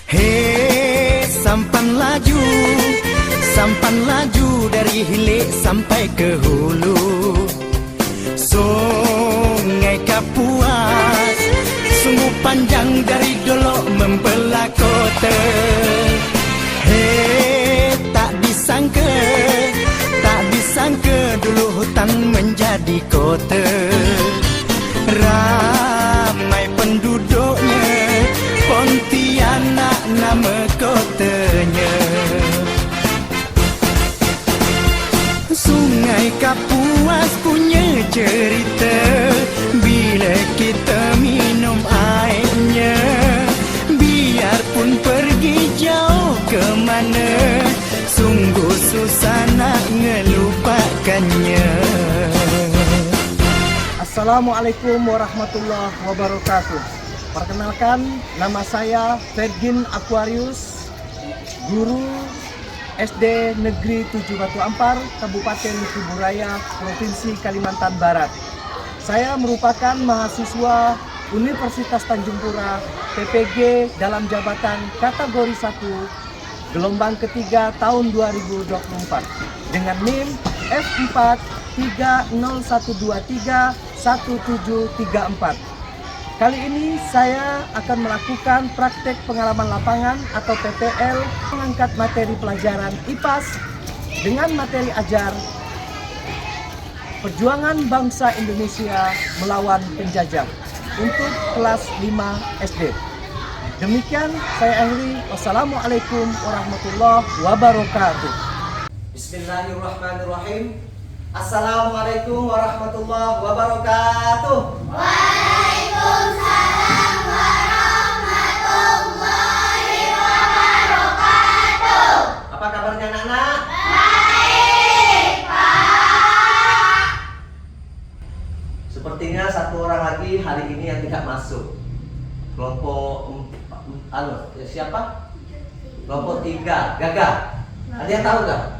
Hei, sampan laju dari hilir sampai ke hulu. Sungai Kapuas sungguh panjang dari Dolok membelah kota. Hei, tak disangka dulu hutan menjadi kota. Ramai penduduknya, Pontianak nama kotanya. Sungai Kapuas punya cerita bila kita minum airnya. Biarpun pergi jauh ke mana, sungguh susah nak ngelupakannya. Assalamualaikum warahmatullahi wabarakatuh. Perkenalkan, nama saya Virgin Aquarius, guru SD Negeri 7 Batu Ampar, Kabupaten Kuburaya, Provinsi Kalimantan Barat. Saya merupakan mahasiswa Universitas Tanjung Pura, PPG dalam jabatan kategori 1, gelombang ketiga tahun 2024 dengan NIM F4 301231734. Kali ini saya akan melakukan praktek pengalaman lapangan atau PPL, mengangkat materi pelajaran IPAS dengan materi ajar Perjuangan Bangsa Indonesia Melawan Penjajah untuk kelas 5 SD. Demikian saya akhiri. Wassalamualaikum warahmatullahi wabarakatuh. Bismillahirrahmanirrahim. Assalamualaikum warahmatullahi wabarakatuh. Waalaikumsalam warahmatullahi wabarakatuh. Apa kabarnya anak-anak? Baik, Pak. Sepertinya satu orang lagi hari ini yang tidak masuk. Kelompok siapa? Kelompok 3, Gagah. Ada yang tahu nggak?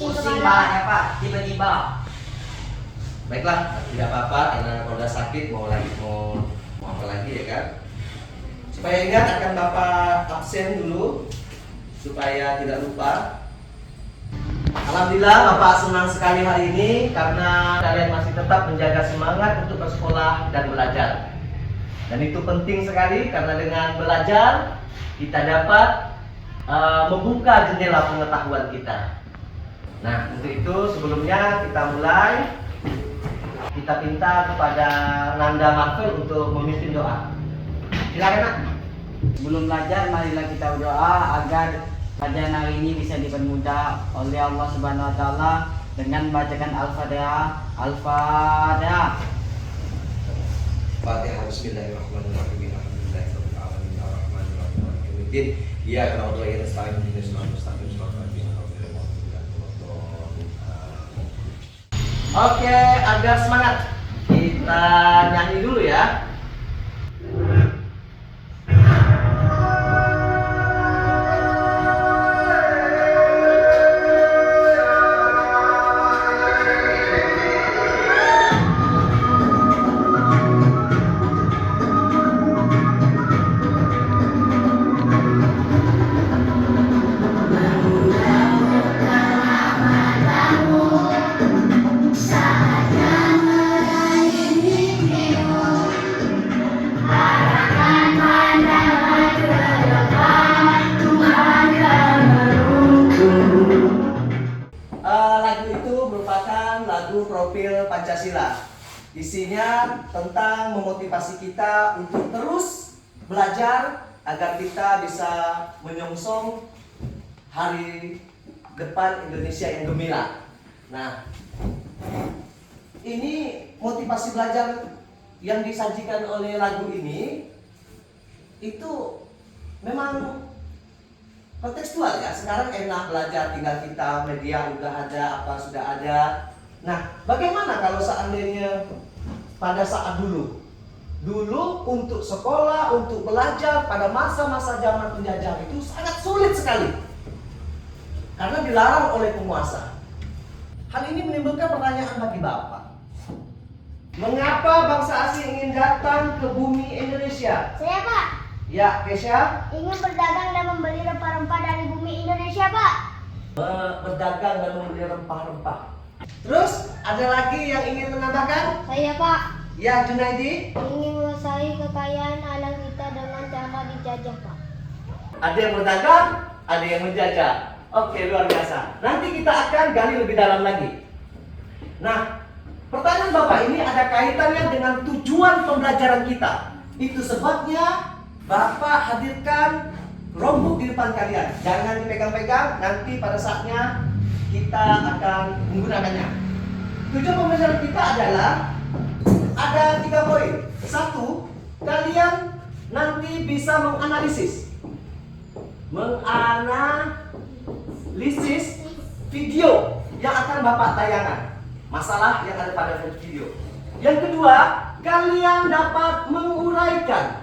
Pusing palanya Pak, tiba-tiba. Baiklah, tidak apa-apa karena kalau udah sakit mau apa lagi ya kan? Supaya ingat akan Bapak absen dulu supaya tidak lupa. Alhamdulillah Bapak senang sekali hari ini karena kalian masih tetap menjaga semangat untuk bersekolah dan belajar. Dan itu penting sekali karena dengan belajar kita dapat membuka jendela pengetahuan kita. Nah, untuk itu sebelumnya kita mulai. Kita minta kepada Nanda Marvel untuk memimpin doa. Silakan Nak. Sebelum belajar, marilah kita berdoa agar pelajaran hari ini bisa dipermudah oleh Allah Subhanahu wa taala dengan membacakan Al-Fatihah. Al-Fatihah. Fatihah. Bismillahirrahmanirrahim. Alhamdulillahirabbil alamin arrahmanir rahim maliki yaumiddin. Iyyaka na'budu wa iyyaka nasta'in ihdinas siratal mustaqim siratal ladzina an'amta 'alaihim ghairil maghdubi 'alaihim. Oke, agar semangat kita nyanyi dulu ya. Lagu itu merupakan lagu profil Pancasila. Isinya tentang memotivasi kita untuk terus belajar agar kita bisa menyongsong hari depan Indonesia yang gemilang. Nah, ini motivasi belajar yang disajikan oleh lagu ini itu memang kontekstual ya. Sekarang enak belajar, tinggal kita media udah ada, apa sudah ada. Nah, bagaimana kalau seandainya pada saat dulu untuk sekolah, untuk belajar pada masa-masa zaman penjajah itu sangat sulit sekali karena dilarang oleh penguasa. Hal ini menimbulkan pertanyaan bagi Bapak. Mengapa bangsa asing ingin datang ke bumi Indonesia? Saya, Pak, Ya, Kesha. ingin berdagang dan membeli rempah-rempah dari bumi Indonesia, Pak. Berdagang dan membeli rempah-rempah. Terus ada lagi yang ingin menambahkan? Saya, Pak, Ya, Junaidi. ingin menguasai kekayaan anak kita dengan cara dijajah, Pak. Ada yang berdagang, ada yang menjajah. Oke, luar biasa. Nanti kita akan gali lebih dalam lagi. Nah, pertanyaan Bapak ini ada kaitannya dengan tujuan pembelajaran kita. Itu sebabnya Bapak hadirkan Chromebook di depan kalian. Jangan dipegang-pegang, nanti pada saatnya kita akan menggunakannya. Tujuan pembelajaran kita adalah ada 3 poin. 1, kalian nanti bisa menganalisis video yang akan Bapak tayangkan, masalah yang ada pada video. Yang kedua, kalian dapat menguraikan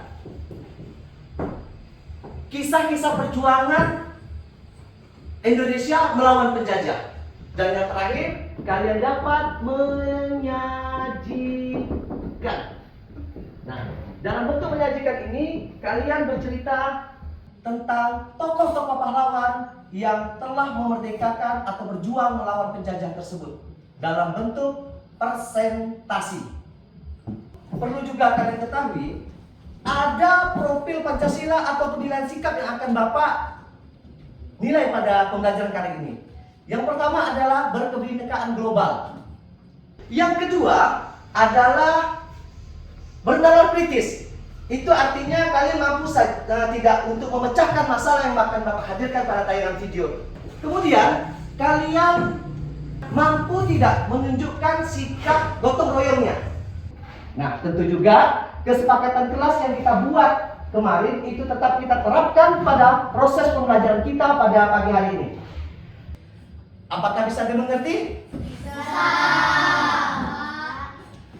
kisah-kisah perjuangan Indonesia melawan penjajah. Dan yang terakhir, kalian dapat menyajikan. Nah, dalam bentuk menyajikan ini, kalian bercerita tentang tokoh-tokoh pahlawan yang telah memerdekakan atau berjuang melawan penjajah tersebut dalam bentuk presentasi. Perlu juga kalian ketahui, ada profil Pancasila atau penilaian sikap yang akan Bapak nilai pada pembelajaran kali ini. Yang pertama adalah berkebinekaan global. Yang kedua adalah bernalar kritis. Itu artinya kalian mampu tidak untuk memecahkan masalah yang akan Bapak hadirkan pada tayangan video. Kemudian kalian mampu tidak menunjukkan sikap gotong royongnya. Nah, tentu juga kesepakatan kelas yang kita buat kemarin itu tetap kita terapkan pada proses pembelajaran kita pada pagi hari ini. Apakah bisa dimengerti?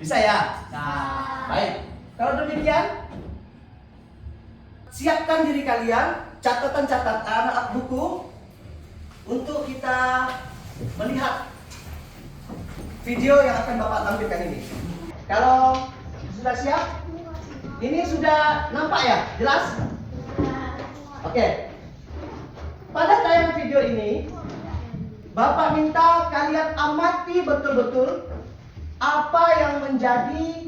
Bisa ya? Baik. Kalau demikian, siapkan diri kalian, catatan-catatan buku untuk kita melihat video yang akan Bapak tampilkan ini. Kalau sudah siap, ini sudah nampak ya? Jelas? Oke. Pada tayangan video ini, Bapak minta kalian amati betul-betul apa yang menjadi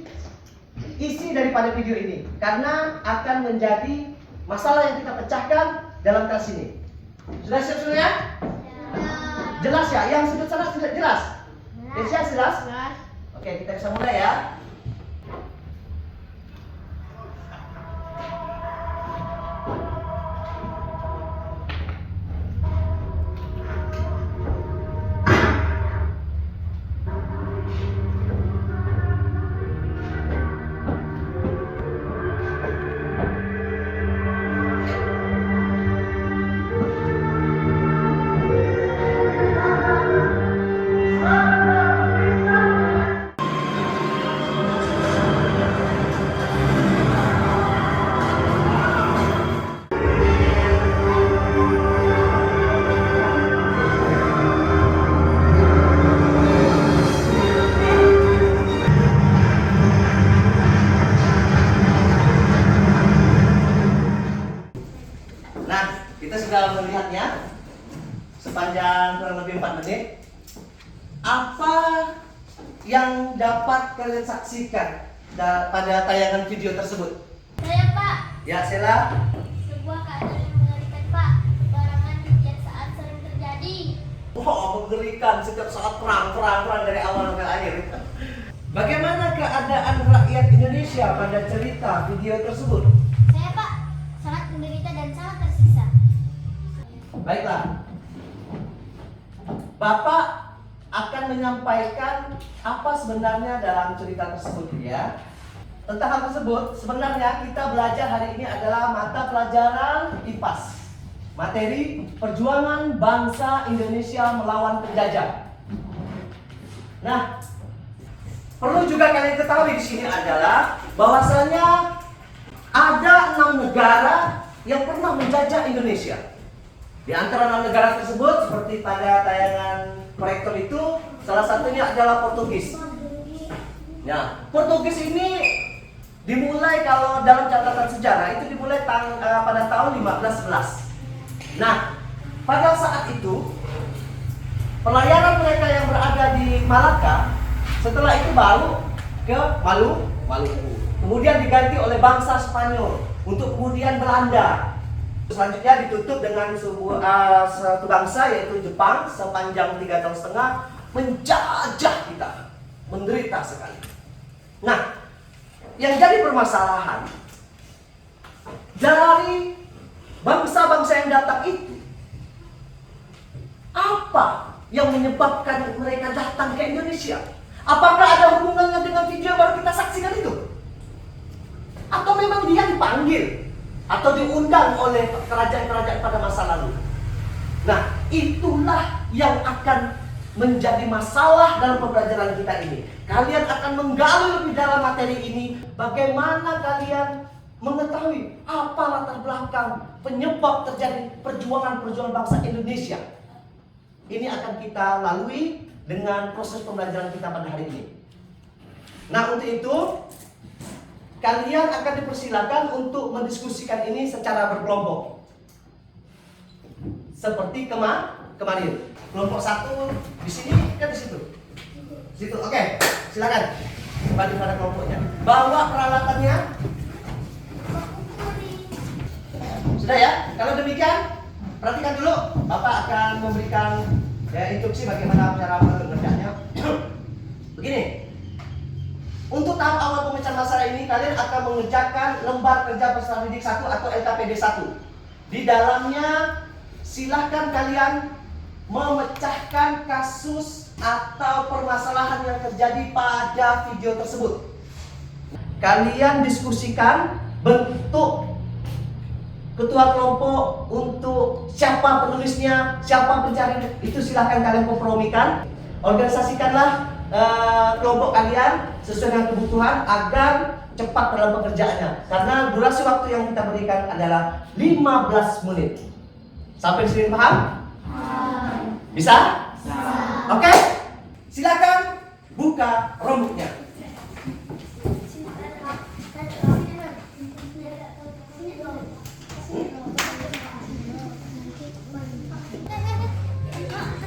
isi daripada video ini, karena akan menjadi masalah yang kita pecahkan dalam kelas ini. Sudah siap semuanya? Jelas ya? Yang sudut sana sudah jelas? Jelas? Oke, kita bisa mulai ya. Sudah melihatnya sepanjang kurang lebih 4 menit. Apa yang dapat kalian saksikan pada tayangan video tersebut? Saya, Pak, Ya, Sela. sebuah keadaan yang mengerikan, Pak. Peperangan setiap saat sering terjadi. Wow, mengerikan setiap saat perang dari awal sampai akhir. Bagaimana keadaan rakyat Indonesia pada cerita video tersebut? Saya, Pak, sangat menderita dan sangat tersiksa. Baiklah, Bapak akan menyampaikan apa sebenarnya dalam cerita tersebut ya. Tentang hal tersebut, sebenarnya kita belajar hari ini adalah mata pelajaran IPAS, materi perjuangan bangsa Indonesia melawan penjajah. Nah, perlu juga kalian ketahui di sini adalah bahwasanya ada 6 negara yang pernah menjajah Indonesia. Di antara 6 negara tersebut, seperti pada tayangan proyektor itu, salah satunya adalah Portugis. Nah, Portugis ini dimulai kalau dalam catatan sejarah itu dimulai pada tahun 1511. Nah, pada saat itu pelayaran mereka yang berada di Malaka, setelah itu baru ke Maluku. Kemudian diganti oleh bangsa Spanyol untuk kemudian Belanda. Selanjutnya ditutup dengan satu bangsa yaitu Jepang sepanjang 3,5 tahun menjajah kita, menderita sekali. Nah, yang jadi permasalahan dari bangsa-bangsa yang datang itu, apa yang menyebabkan mereka datang ke Indonesia? Apakah ada hubungannya dengan video yang baru kita saksikan itu? Atau memang dia dipanggil atau diundang oleh kerajaan-kerajaan pada masa lalu? Nah, itulah yang akan menjadi masalah dalam pembelajaran kita ini. Kalian akan menggali lebih dalam materi ini. Bagaimana kalian mengetahui apa latar belakang penyebab terjadi perjuangan-perjuangan bangsa Indonesia. Ini akan kita lalui dengan proses pembelajaran kita pada hari ini. Nah, untuk itu kalian akan dipersilakan untuk mendiskusikan ini secara berkelompok. Seperti kemarin. Kelompok 1 di sini kan di situ. Situ. Oke, silakan. Kembali pada kelompoknya. Bawa peralatannya. Sudah ya? Kalau demikian, perhatikan dulu. Bapak akan memberikan instruksi bagaimana cara mengerjakannya. Begini. Untuk tahap awal pemecahan masalah ini, kalian akan mengerjakan lembar kerja peserta didik 1 atau LKPD 1. Di dalamnya silahkan kalian memecahkan kasus atau permasalahan yang terjadi pada video tersebut. Kalian diskusikan bentuk ketua kelompok untuk siapa penulisnya, siapa pencari, itu silahkan kalian kompromikan. Organisasikanlah kelompok kalian sesuai dengan kebutuhan agar cepat dalam pekerjaannya. Karena durasi waktu yang kita berikan adalah 15 menit. Sampai di sini paham? Bisa? Oke? Silakan buka rambutnya.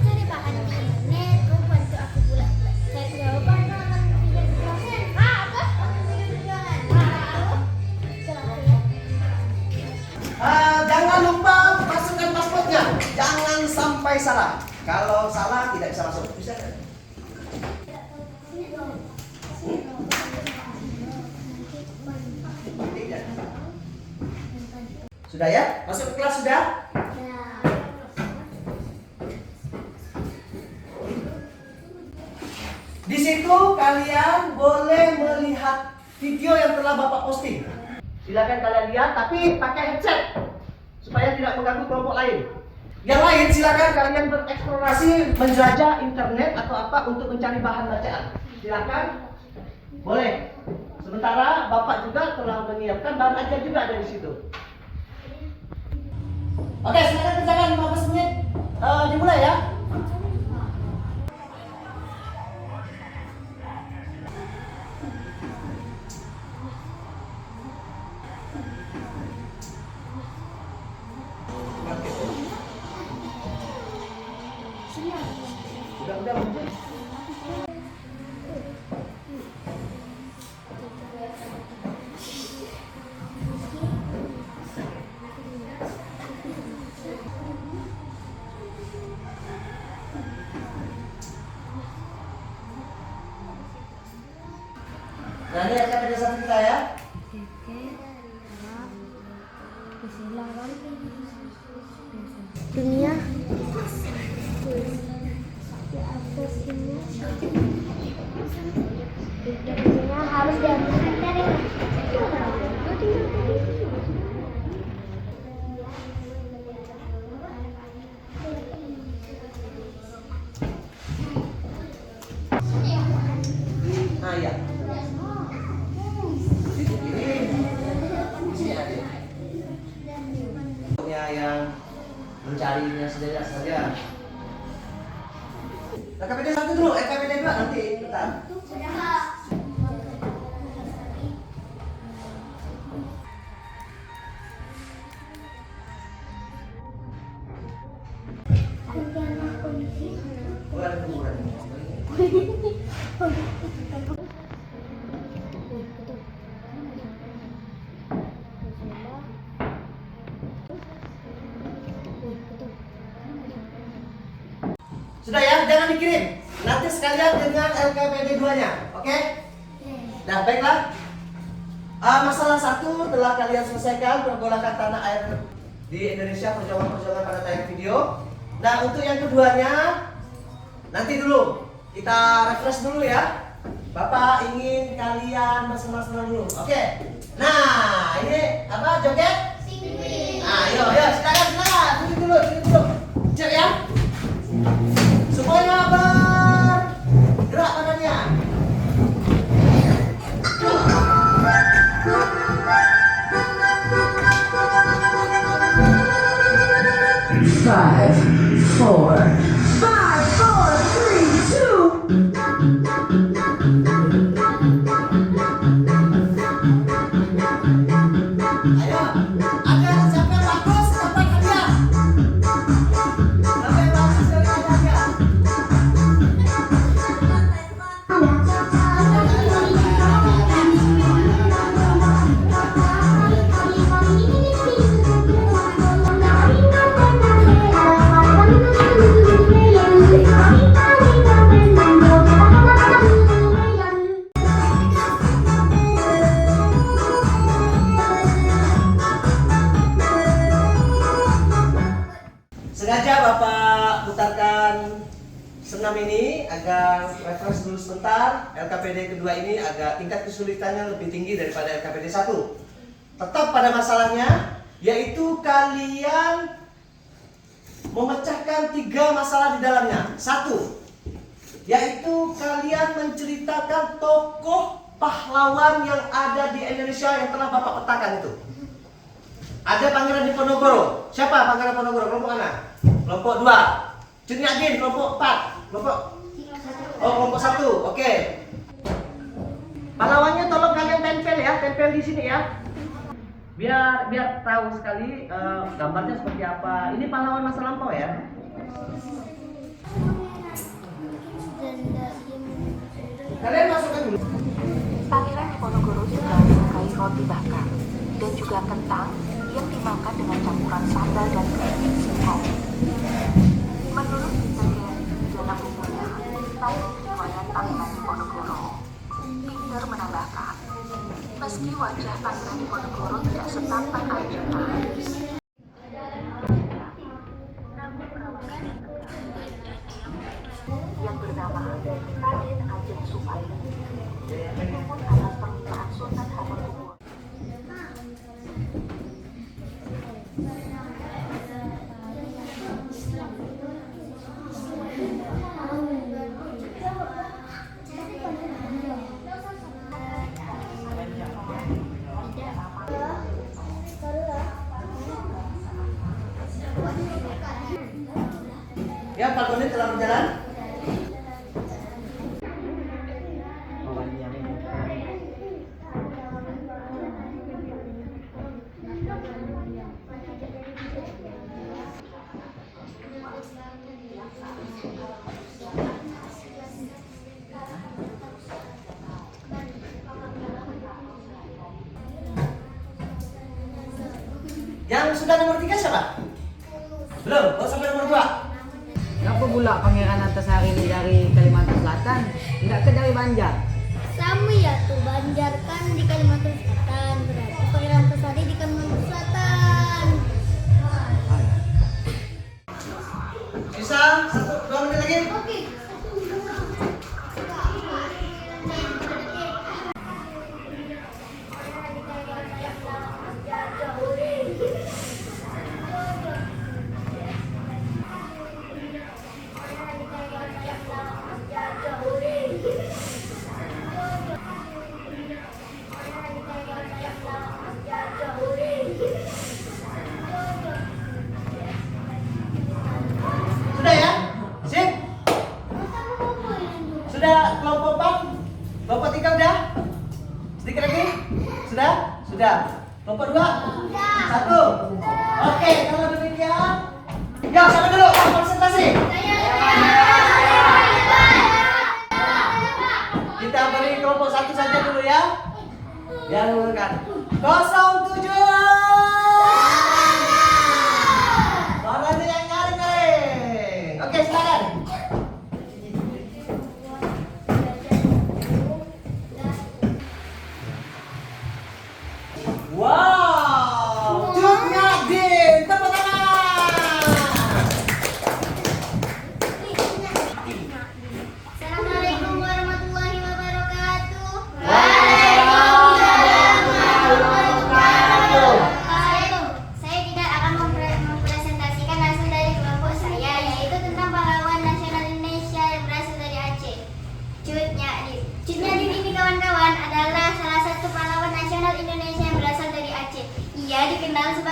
Cari bahan di internet, kamu bantu aku pula cari jawaban. Jangan lupa masukkan pasportnya. Jangan sampai salah. Kalau salah tidak bisa masuk. Bisa kan? Tidak. Sudah ya? Masuk ke kelas sudah? Di situ kalian boleh melihat video yang telah Bapak posting. Silakan kalian lihat, tapi pakai headset supaya tidak mengganggu kelompok lain. Yang lain silakan kalian bereksplorasi, menjelajah internet atau apa untuk mencari bahan bacaan. Silakan, boleh. Sementara Bapak juga telah menyiapkan bahan ajar juga ada di situ. Oke, silakan kerjakan 15 menit. Dimulai ya. Udah. Nah, ini akan kerjasama kita ya. Dunia harus diambil dari Nah, ya. Situ kiri. Di sini ada. Yang mencarinya saja. LKPD 1 dulu, LKPD 2 nanti bentar. Pontianak kondisi. Bukan kuburan. Sudah ya, jangan dikirim. Nanti sekalian dengan LKPD 2-nya, oke? Nah, baiklah. Masalah 1 telah kalian selesaikan, pergolakan tanah air di Indonesia, perjuangan-perjuangan pada tayang video. Nah, untuk yang keduanya, nanti dulu kita refresh dulu ya. Bapak ingin kalian bersenang-senang dulu, oke? Nah, ini apa? Joget? Ayo, silakan, duduk dulu. Cek ya. Semuanya bergerak badannya. Five, four, three, two. Ayo, ada siapa yang bagus dapat hadiah. Siapa yang bagus dapat hadiah. Sengaja Bapak putarkan senam ini agar refresh dulu sebentar. LKPD kedua ini agak tingkat kesulitannya lebih tinggi daripada LKPD 1. Tetap pada masalahnya, yaitu kalian memecahkan 3 masalah di dalamnya. 1, yaitu kalian menceritakan tokoh pahlawan yang ada di Indonesia yang telah Bapak petakan itu. Ada Pangeran Diponegoro. Siapa Pangeran Diponegoro? Kelompok mana? Kelompok 2. Cut Nyak kelompok 4. Kelompok 1. Oke. Pahlawannya tolong kalian tempel ya, tempel di sini ya. Biar tahu sekali gambarnya seperti apa. Ini pahlawan masa lampau ya. Kalian masukkan dulu. Pangeran Diponegoro juga menyukai roti bakar dan juga kentang yang dimakan dengan campuran sambal dan keripik singkong. Menurut bagian dalam bukunya, Tayang Riwayat Pangeran Diponegoro, Binder menambahkan, meski wajah Pangeran Diponegoro tidak setampan Arjuna, namun kawasan yang bernama Raden Ajeng Supandi disebut atas pernikahan Sultan Hamengkubuwono. Ya, 4 menit telah berjalan. Yang sudah nomor 3 siapa? Belum, sampai nomor 2. Kenapa pula Pangeran Antasari ini dari Kalimantan Selatan? Enggak ke dari Banjar? Sama ya tuh, Banjar kan di Kalimantan Selatan, berarti Pangeran Antasari di Kalimantan Selatan. Bisa 1-2 menit lagi. Oke.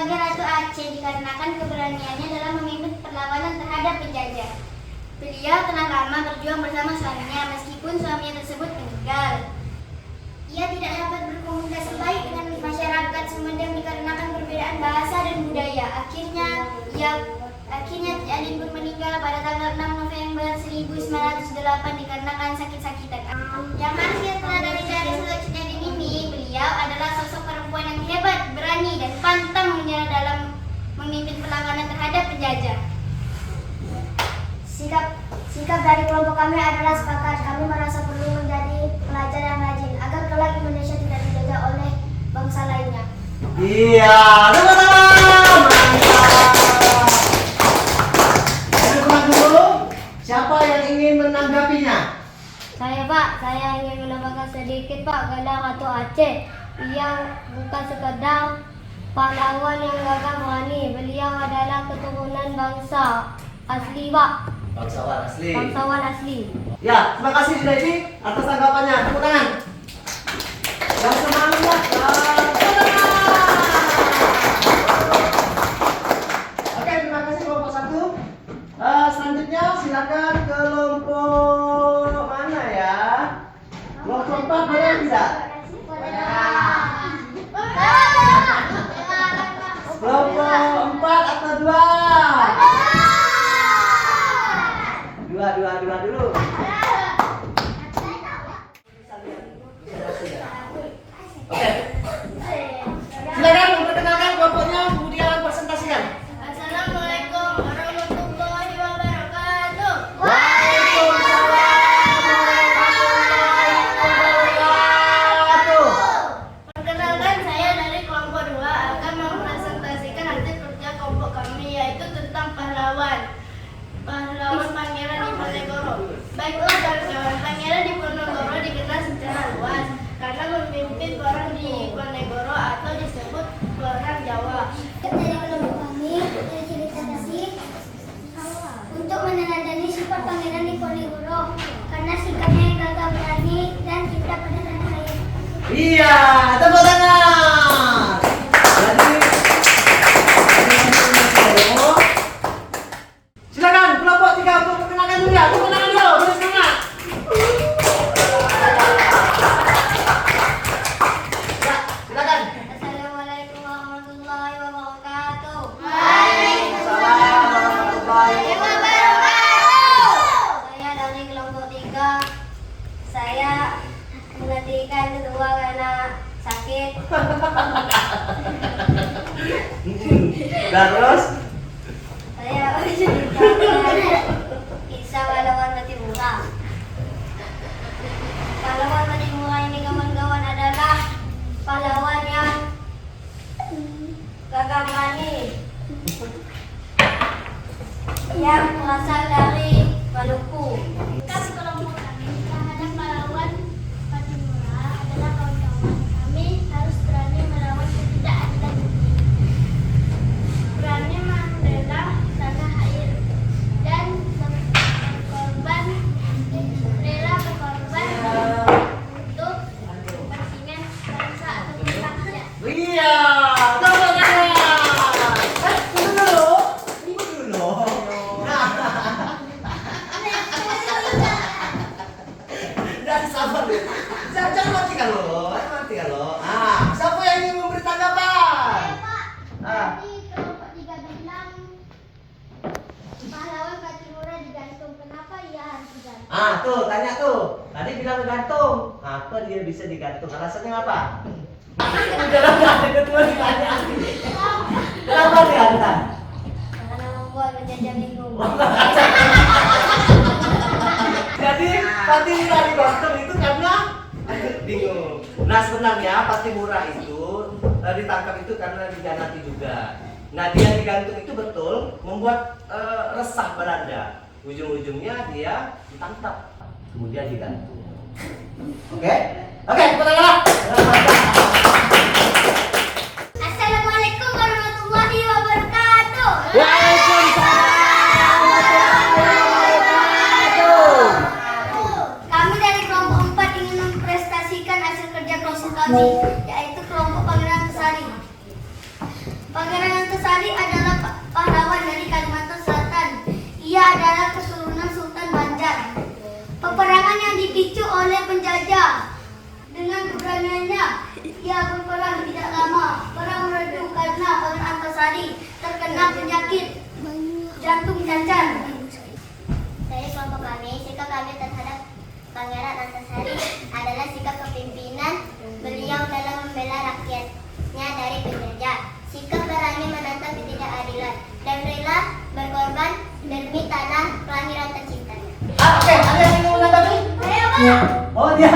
sebagai Ratu Aceh dikarenakan keberaniannya dalam memimpin perlawanan terhadap penjajah. Beliau telah lama berjuang bersama suaminya meskipun suaminya tersebut meninggal. Ia tidak dapat berkomunikasi baik dengan masyarakat Sumedang dikarenakan perbedaan bahasa dan budaya. Akhirnya Adin pun meninggal pada tanggal 6 November 1908 dikarenakan sakit-sakitan. Yang masih setelah dari sosok Adin ini, beliau adalah sosok perempuan yang hebat, berani, dan pantang menyerah dalam memimpin perlawanan terhadap penjajah. Sikap dari kelompok kami adalah sepakat. Kami merasa perlu menjadi pelajar yang rajin agar kelak Indonesia tidak dijajah oleh bangsa lainnya. Iya, tepuk tangan. Mantap. Ayo dulu. Siapa yang ingin menanggapinya? Saya Pak, saya ingin menambahkan sedikit Pak kepada Ratu Aceh. Ia bukan sekedar pahlawan yang gagah berani. Beliau adalah keturunan bangsa asli Pak. Bangsawan asli. Bangsawan asli. Ya, terima kasih Junaidi atas tanggapannya. Tepuk tangan. Yang semangat. Tepuk tangan. Oke, terima kasih kelompok 1. Selanjutnya silakan kelompok mana ya? Kelompok 4 boleh tidak? Kelompok 4 atau 2? Dua dulu. Oke. Silakan memperkenalkan kelompoknya, kemudian presentasikan. Assalamualaikum warahmatullahi wabarakatuh. Perkenalkan, saya dari kelompok 2 akan mempresentasikan hasil kerja kelompok kami, yaitu tentang pahlawan Pangeran Diponegoro. Baiklah kawan-kawan, Pangeran Diponegoro dikenal secara luas karena memimpin perang di Diponegoro atau disebut perang Jawa. Dari kelompok kami cerita untuk meneladani sifat Pangeran Diponegoro karena sikapnya yang gagah berani dan cinta pada tanah air. Iya, tepuk tangan. Silakan kelompok 3 untuk perkenalkan dulu ya. Tepuk tangan dulu, boleh semangat. Ya, silakan. Assalamualaikum warahmatullahi wabarakatuh. Waalaikumsalam warahmatullahi wabarakatuh. Saya dari kelompok 3. Saya menggantikan ketua karena sakit. Dan terus Saya menceritakan kisah pahlawan Patimura. Pahlawan Patimura ini kawan-kawan adalah pahlawan yang gagah berani, yang berasal dari Maluku. Kami kelompok kami terhadap pahlawan Patimura adalah kawan-kawan. Kami harus berani melawan ketidakadilan bumi, berani membela tanah air, dan rela berkorban untuk kepentingan bangsa atau bangsa. iya, tepuk tangan. Tunggu dulu. Tunggu dulu. Dan sabar dulu. Jangan matikan lo. Matikan lo. Siapa yang ingin memberi tanggapan? Tadi kelompok 3 bilang pahlawan Patimura digantung. Kenapa ia harus digantung? Tuh, tanya tuh. Tadi bilang gantung. Apa dia bisa digantung? Alasannya apa? Udah ada ketua ditanya. Kenapa digantung? Karena membuat penjajah bingung. Jadi Patimura digantung itu karena bingung. Nah sebenarnya Patimura itu ditangkap itu karena diganati juga. Nah dia digantung itu betul membuat resah Belanda. Ujung-ujungnya dia ditangkap, kemudian digantung. Oke, kita tangan. Assalamualaikum warahmatullahi wabarakatuh. Waalaikumsalam warahmatullahi wabarakatuh. Kami dari kelompok 4 ingin memprestasikan hasil kerja kelompok kami, yaitu kelompok Pangeran Kesari. Pangeran dipicu oleh penjajah. Dengan keberaniannya, ia berperang tidak lama. Perang meredu karena Pangeran Antasari terkena penyakit jantung cacar. Dari kelompok kami, sikap kami terhadap Pangeran Antasari adalah sikap kepemimpinan beliau dalam membela rakyatnya dari penjajah. Sikap berani menentang ketidakadilan dan rela berkorban demi tanah kelahiran tercintanya. Oke, ada yang ingin menanggapi? Saya Pak. Oh dia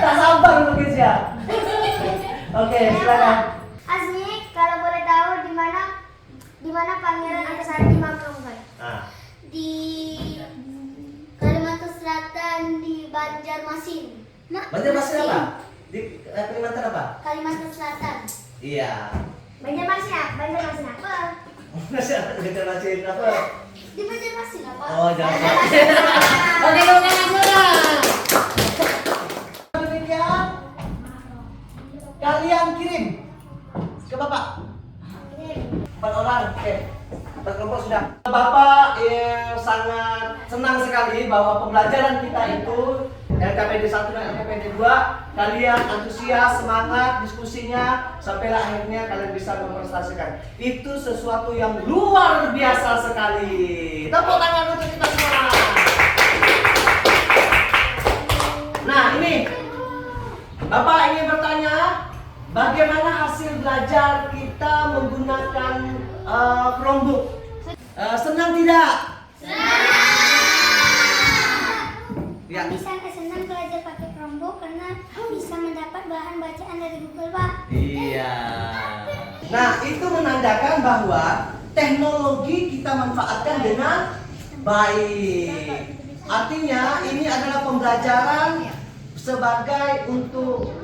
tak sabar mungkin ya. Oke, silakan. Asmi, kalau boleh tahu di mana Pangeran Antasari dimakamkan? Nah, Di Kalimantan Selatan di Banjarmasin. Banjarmasin apa? Di Kalimantan apa? Kalimantan Selatan. Iya. Banjarmasin apa? Banjarmasin apa? Banjarmasin apa? Di Banjarmasin apa? Oh, jangan. oke, demikian kalian kirim ke Bapak. 4 orang, oke. 4 kelompok sudah. Bapak sangat senang sekali bahwa pembelajaran kita itu LKPD 1 dan LKPD 2 kalian antusias, semangat diskusinya sampailah akhirnya kalian bisa memprestasikan. Itu sesuatu yang luar biasa sekali. Tepuk tangan untuk kita semua. Nah, ini Bapak ingin bertanya, bagaimana hasil belajar kita menggunakan Chromebook? Senang tidak? Ya. Bisa senang belajar pakai Chromebook karena bisa mendapat bahan bacaan dari Google, Pak. Iya. Nah, itu menandakan bahwa teknologi kita manfaatkan dengan baik. Artinya ini adalah pembelajaran sebagai untuk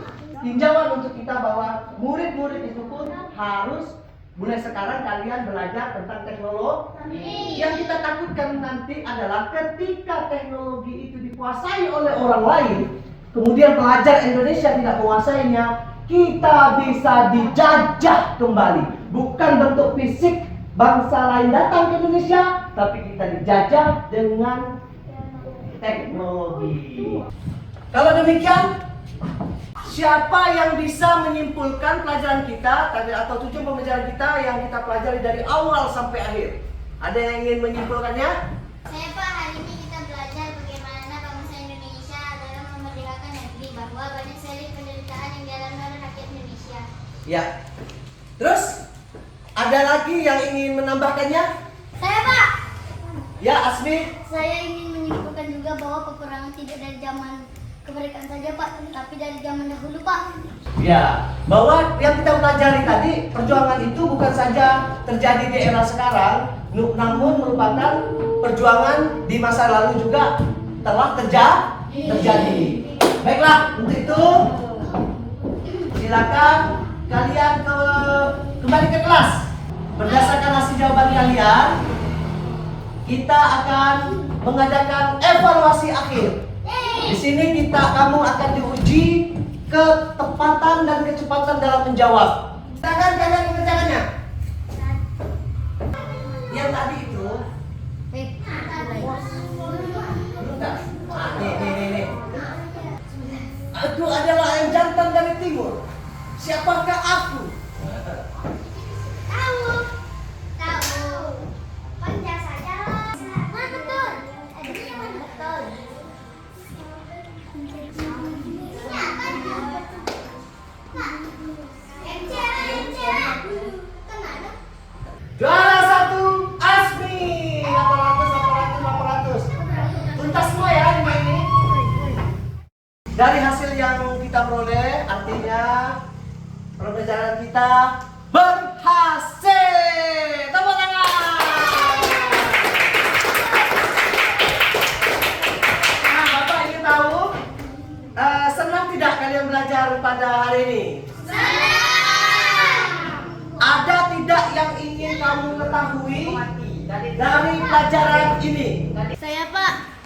tinjauan untuk kita bahwa murid-murid itu pun harus mulai sekarang kalian belajar tentang teknologi. Yang kita takutkan nanti adalah ketika teknologi itu dikuasai oleh orang lain, kemudian pelajar Indonesia tidak menguasainya, kita bisa dijajah kembali. Bukan bentuk fisik bangsa lain datang ke Indonesia, tapi kita dijajah dengan teknologi. Kalau demikian, siapa yang bisa menyimpulkan pelajaran kita atau tujuan pembelajaran kita yang kita pelajari dari awal sampai akhir? Ada yang ingin menyimpulkannya? Saya Pak, hari ini kita belajar bagaimana bangsa Indonesia dalam memerdekakan negeri, bahwa banyak sekali penderitaan yang dialami oleh rakyat Indonesia. Ya. Terus ada lagi yang ingin menambahkannya? Saya, Pak. Ya, Asmi. Saya ingin menyimpulkan juga bahwa peperangan tidak dari zaman kemerdekaan saja, Pak, tapi dari zaman dahulu, Pak. Ya, bahwa yang kita pelajari tadi, perjuangan itu bukan saja terjadi di era sekarang, namun merupakan perjuangan di masa lalu juga telah terjadi. Baiklah, untuk itu silakan kalian kembali ke kelas. Berdasarkan hasil jawaban kalian, kita akan mengadakan evaluasi akhir. Di sini kamu akan diuji ketepatan dan kecepatan dalam menjawab. Silakan kalian mengerjakannya. Yang tadi itu, nih. Aku adalah ayam jantan dari timur. Siapakah aku? Tahu. Panjang saja lah. Betul. Betul. Juara 1 Asmi 800. Tuntas semua ya ini. Dari hasil yang kita peroleh, artinya pembelajaran kita berhasil. Tepuk tangan. Nah, Bapak ingin tahu, senang tidak kalian belajar pada hari ini? Ada tidak yang ingin kamu ketahui dari pelajaran ini? Saya, Pak.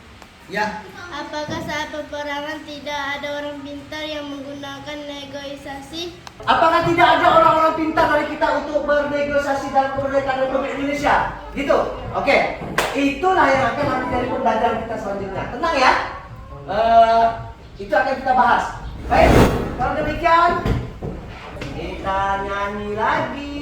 Ya. Apakah saat peperangan tidak ada orang pintar yang menggunakan negosiasi? Apakah tidak ada orang-orang pintar dari kita untuk bernegosiasi dalam kemerdekaan Republik Indonesia? Gitu? Oke. Itulah yang akan nanti dari pembelajaran kita selanjutnya. Tenang ya? itu akan kita bahas. Baik, kalau demikian kita nyanyi lagi.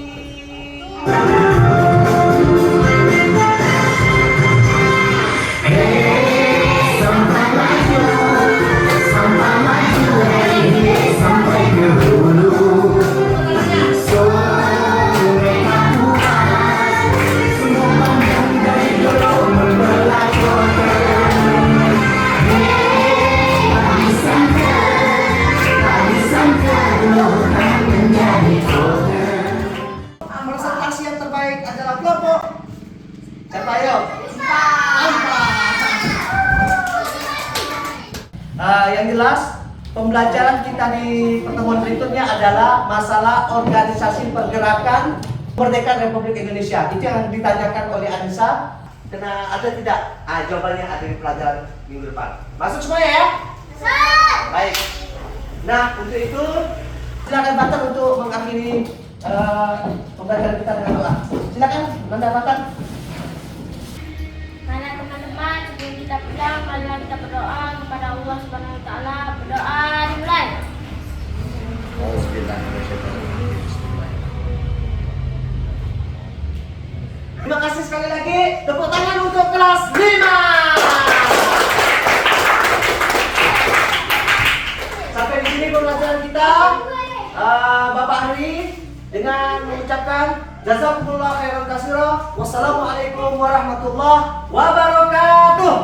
Presentasi yang terbaik adalah kelompok siapa ayo? Yang jelas pembelajaran kita di pertemuan berikutnya adalah masalah organisasi pergerakan kemerdekaan Republik Indonesia. Itu yang ditanyakan oleh Anissa. Kena ada tidak? Jawabannya ada di pelajaran minggu depan. Masuk semuanya ya? Baik. Nah, untuk itu silakan Batan untuk mengakhiri pembelajaran kita dengan doa. Silakan Nanda Batan. Mana teman-teman, sebelum kita pulang, marilah kita berdoa kepada Allah Subhanahu wa taala. Berdoa dimulai. Terima kasih sekali lagi. Tepuk tangan untuk kelas 5. Sampai di sini pembelajaran kita. Bapak Hari dengan mengucapkan jazakumullah khairan katsira. Wassalamualaikum warahmatullahi wabarakatuh.